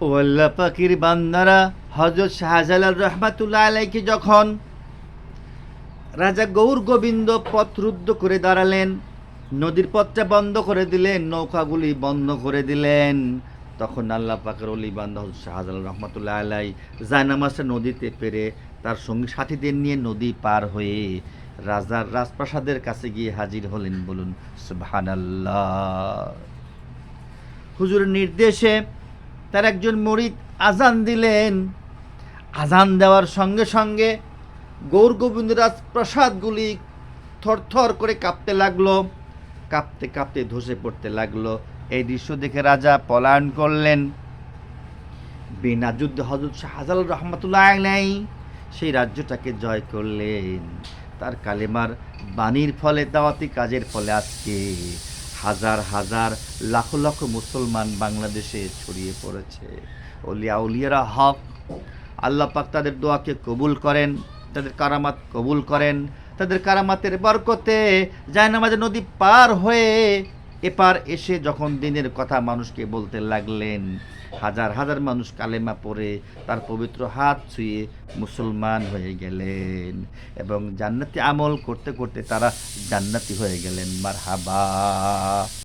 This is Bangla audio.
ও আল্লাহ পাকের বান্দারা, হযরত শাহজালাল রহমাতুল্লাহ আলাইহি যখন রাজা গৌর গোবিন্দ পথ রুদ্ধ করে দাঁড়ালেন, নদীর পথটা বন্ধ করে দিলেন, নৌকাগুলি বন্ধ করে দিলেন, তখন আল্লাহ পাকের অলি বান্দা হযরত শাহজালাল রহমাতুল্লাহ আলাইহি জায়নামাজটা নদীতে পেরে তার সঙ্গী সাথীদের নিয়ে নদী পার হয়ে রাজার রাজপ্রাসাদের কাছে গিয়ে হাজির হলেন। বলুন সুবহানাল্লাহ। হুজুরের নির্দেশে তার একজন মুরিদ আজান দিলেন। আজান দেওয়ার সঙ্গে সঙ্গে গৌর গোবিন্দ রাজপ্রাসাদগুলি থরথর করে কাঁপতে লাগলো, কাঁপতে কাঁপতে ধসে পড়তে লাগলো। এই দৃশ্য দেখে রাজা পলায়ন করলেন। বিনা যুদ্ধে হযরত শাহজালাল রহমাতুল্লাহ আলাইহি সেই রাজ্যটাকে জয় করলেন। তার কালেমার বাণীর ফলে, দাওয়াতি কাজের ফলে আজকে হাজার হাজার লাখ লাখ মুসলমান বাংলাদেশে ছড়িয়ে পড়েছে। অলিয়া উলিয়ারা হক, আল্লাহ পাক তাদের দোয়াকে কবুল করেন, তাদের কারামাত কবুল করেন। তাদের কারামাতের বরকতে জায়নামাজে নদী পার হয়ে এপার এসে যখন দিনের কথা মানুষকে বলতে লাগলেন, হাজার হাজার মানুষ কালেমা পড়ে তার পবিত্র হাত ছুঁয়ে মুসলমান হয়ে গেলেন এবং জান্নাতি আমল করতে করতে তারা জান্নাতি হয়ে গেলেন। মারহাবা।